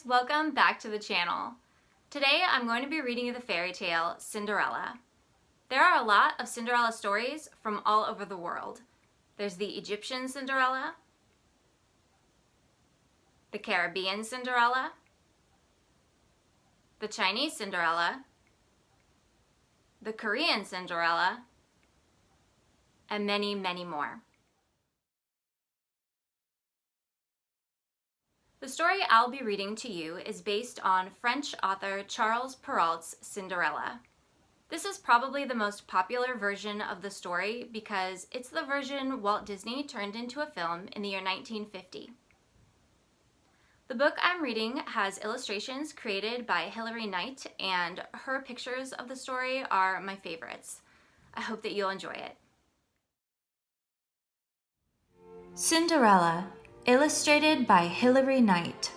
welcome back to the channel. Today I'm going to be reading you the fairy tale Cinderella. There are a lot of Cinderella stories from all over the world. There's the Egyptian Cinderella, the Caribbean Cinderella, the Chinese Cinderella, the Korean Cinderella, and many, many more. The story I'll be reading to you is based on French author Charles Perrault's Cinderella. This is probably the most popular version of the story because it's the version Walt Disney turned into a film in the year 1950. The book I'm reading has illustrations created by Hilary Knight, and her pictures of the story are my favorites. I hope that you'll enjoy it. Cinderella, illustrated by Hilary Knight.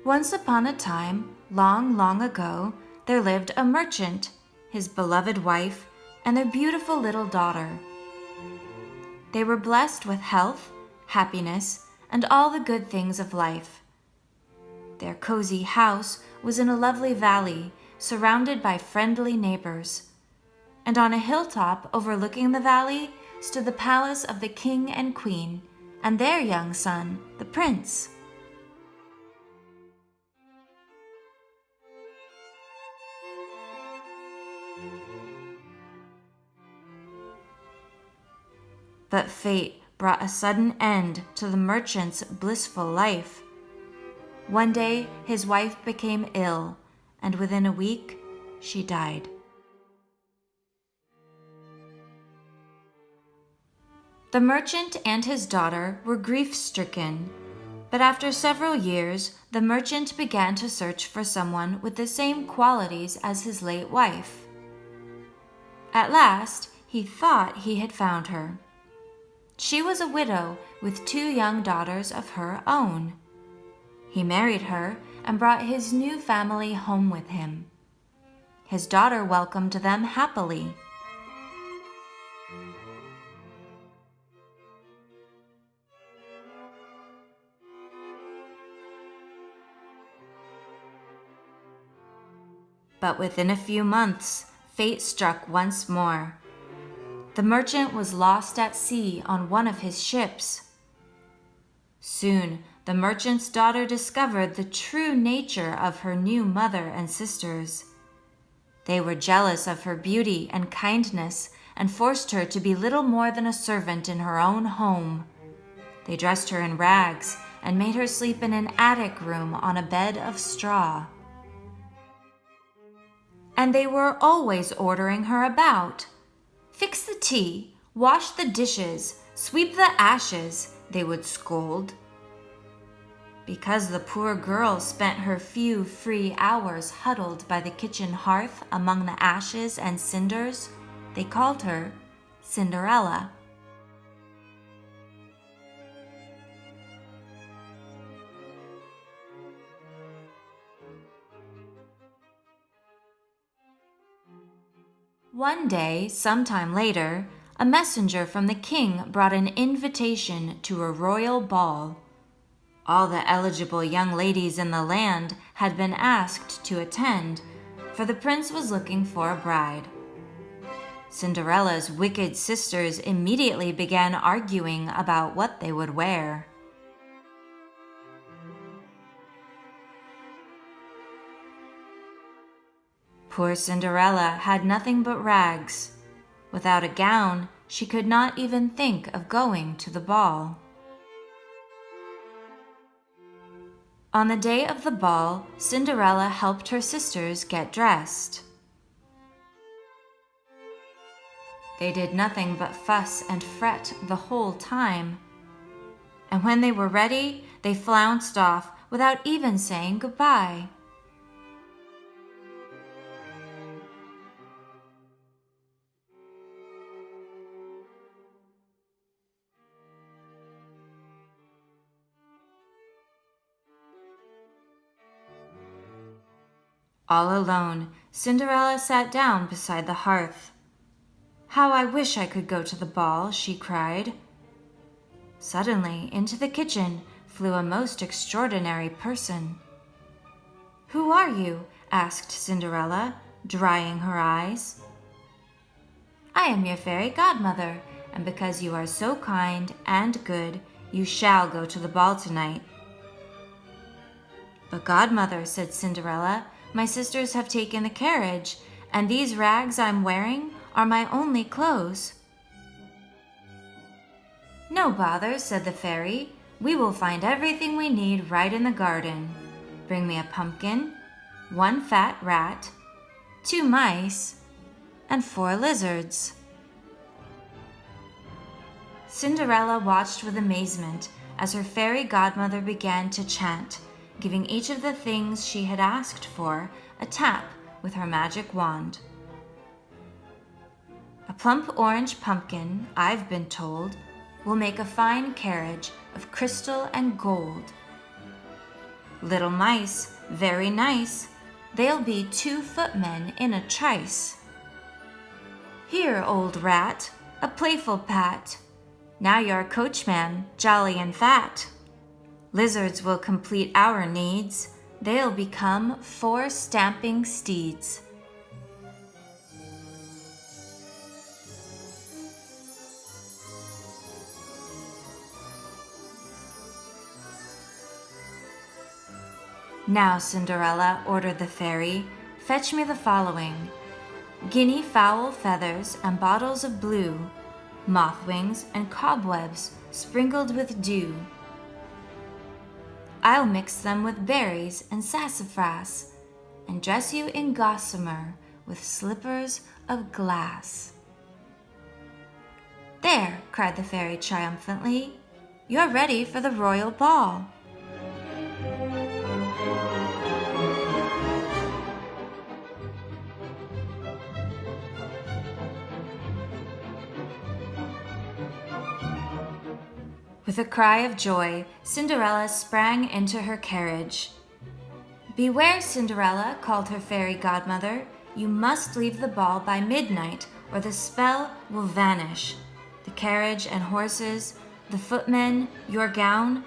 Once upon a time, long, long ago, there lived a merchant, his beloved wife, and their beautiful little daughter. They were blessed with health, happiness, and all the good things of life. Their cozy house was in a lovely valley, surrounded by friendly neighbors. And on a hilltop overlooking the valley stood the palace of the king and queen and their young son, the prince. But fate brought a sudden end to the merchant's blissful life. One day, his wife became ill, and within a week, she died. The merchant and his daughter were grief-stricken, but after several years, the merchant began to search for someone with the same qualities as his late wife. At last, he thought he had found her. She was a widow with 2 young daughters of her own. He married her and brought his new family home with him. His daughter welcomed them happily. But within a few months, fate struck once more. The merchant was lost at sea on one of his ships. Soon, the merchant's daughter discovered the true nature of her new mother and sisters. They were jealous of her beauty and kindness and forced her to be little more than a servant in her own home. They dressed her in rags and made her sleep in an attic room on a bed of straw. And they were always ordering her about. "Fix the tea, wash the dishes, sweep the ashes," they would scold. Because the poor girl spent her few free hours huddled by the kitchen hearth among the ashes and cinders, they called her Cinderella. One day, sometime later, a messenger from the king brought an invitation to a royal ball. All the eligible young ladies in the land had been asked to attend, for the prince was looking for a bride. Cinderella's wicked sisters immediately began arguing about what they would wear. Poor Cinderella had nothing but rags. Without a gown, she could not even think of going to the ball. On the day of the ball, Cinderella helped her sisters get dressed. They did nothing but fuss and fret the whole time. And when they were ready, they flounced off without even saying goodbye. All alone, Cinderella sat down beside the hearth. "How I wish I could go to the ball," she cried. Suddenly, into the kitchen flew a most extraordinary person. "Who are you?" asked Cinderella, drying her eyes. "I am your fairy godmother, and because you are so kind and good, you shall go to the ball tonight." "But godmother," said Cinderella, "my sisters have taken the carriage, and these rags I'm wearing are my only clothes." "No bother," said the fairy. "We will find everything we need right in the garden. Bring me a pumpkin, 1 fat rat, 2 mice, and 4 lizards." Cinderella watched with amazement as her fairy godmother began to chant, giving each of the things she had asked for a tap with her magic wand. "A plump orange pumpkin, I've been told, will make a fine carriage of crystal and gold. Little mice, very nice, they'll be 2 footmen in a trice. Here, old rat, a playful pat, now you're coachman, jolly and fat. Lizards will complete our needs, they'll become 4 stamping steeds." "Now, Cinderella," ordered the fairy, "fetch me the following: guinea fowl feathers and bottles of blue, moth wings and cobwebs sprinkled with dew. I'll mix them with berries and sassafras, and dress you in gossamer with slippers of glass." "There," cried the fairy triumphantly, "you're ready for the royal ball." With a cry of joy, Cinderella sprang into her carriage. "Beware, Cinderella," called her fairy godmother. "You must leave the ball by midnight, or the spell will vanish. The carriage and horses, the footmen, your gown,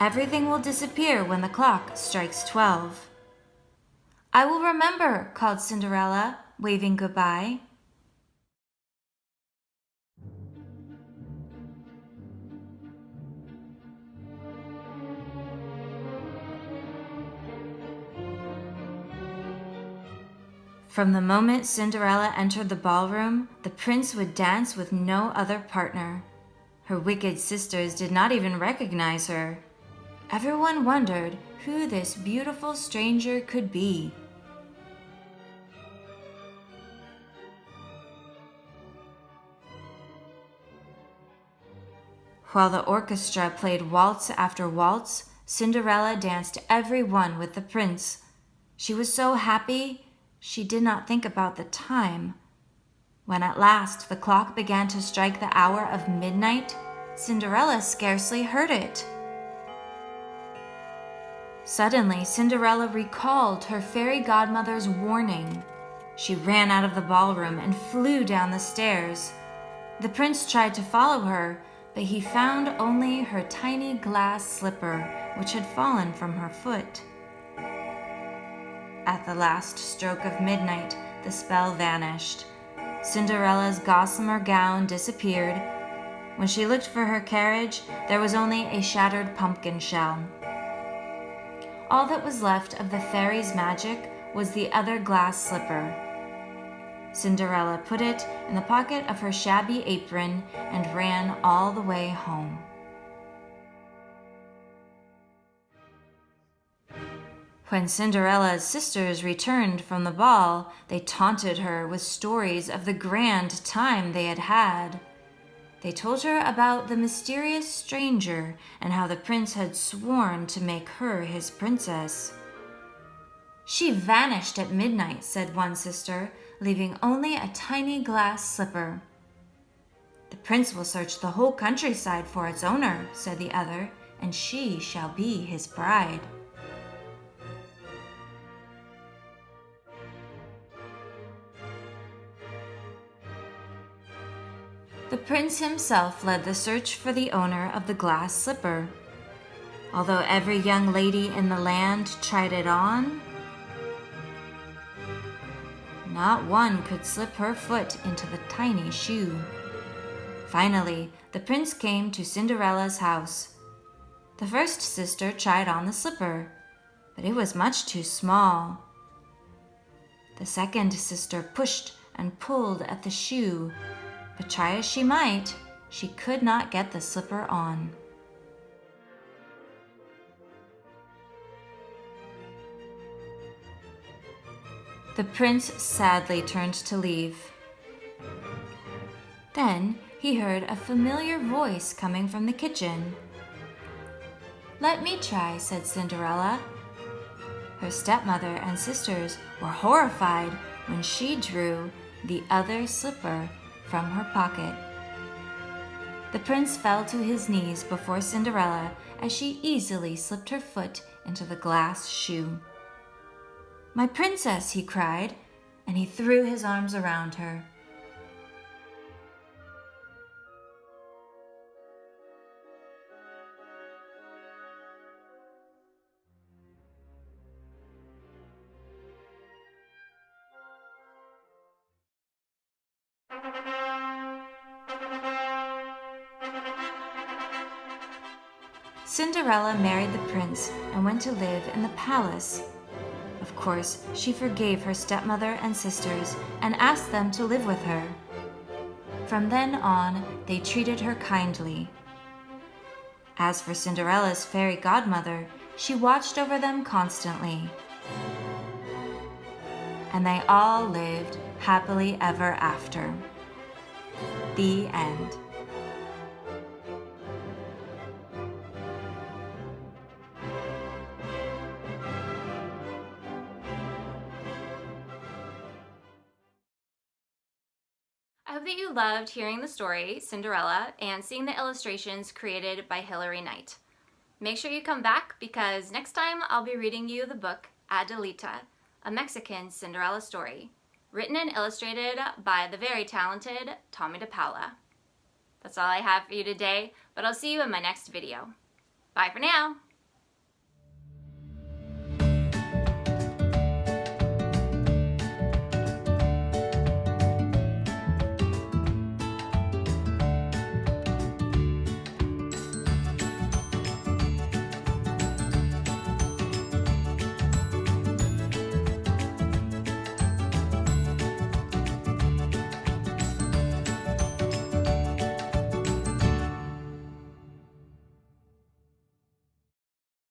everything will disappear when the clock strikes 12. "I will remember," called Cinderella, waving goodbye. From the moment Cinderella entered the ballroom, the prince would dance with no other partner. Her wicked sisters did not even recognize her. Everyone wondered who this beautiful stranger could be. While the orchestra played waltz after waltz, Cinderella danced every one with the prince. She was so happy, she did not think about the time. When at last the clock began to strike the hour of midnight, Cinderella scarcely heard it. Suddenly, Cinderella recalled her fairy godmother's warning. She ran out of the ballroom and flew down the stairs. The prince tried to follow her, but he found only her tiny glass slipper, which had fallen from her foot. At the last stroke of midnight, the spell vanished. Cinderella's gossamer gown disappeared. When she looked for her carriage, there was only a shattered pumpkin shell. All that was left of the fairy's magic was the other glass slipper. Cinderella put it in the pocket of her shabby apron and ran all the way home. When Cinderella's sisters returned from the ball, they taunted her with stories of the grand time they had had. They told her about the mysterious stranger and how the prince had sworn to make her his princess. "She vanished at midnight," said one sister, leaving only a tiny glass slipper. "The prince will search the whole countryside for its owner," said the other, "and she shall be his bride." The prince himself led the search for the owner of the glass slipper. Although every young lady in the land tried it on, not one could slip her foot into the tiny shoe. Finally, the prince came to Cinderella's house. The first sister tried on the slipper, but it was much too small. The second sister pushed and pulled at the shoe, but try as she might, she could not get the slipper on. The prince sadly turned to leave. Then he heard a familiar voice coming from the kitchen. "Let me try," said Cinderella. Her stepmother and sisters were horrified when she drew the other slipper from her pocket. The prince fell to his knees before Cinderella as she easily slipped her foot into the glass shoe. "My princess!" he cried, and he threw his arms around her. Cinderella married the prince and went to live in the palace. Of course, she forgave her stepmother and sisters and asked them to live with her. From then on, they treated her kindly. As for Cinderella's fairy godmother, she watched over them constantly. And they all lived happily ever after. The end. I hope that you loved hearing the story, Cinderella, and seeing the illustrations created by Hilary Knight. Make sure you come back because next time I'll be reading you the book Adelita, a Mexican Cinderella story, written and illustrated by the very talented Tommy DePaula. That's all I have for you today, but I'll see you in my next video. Bye for now!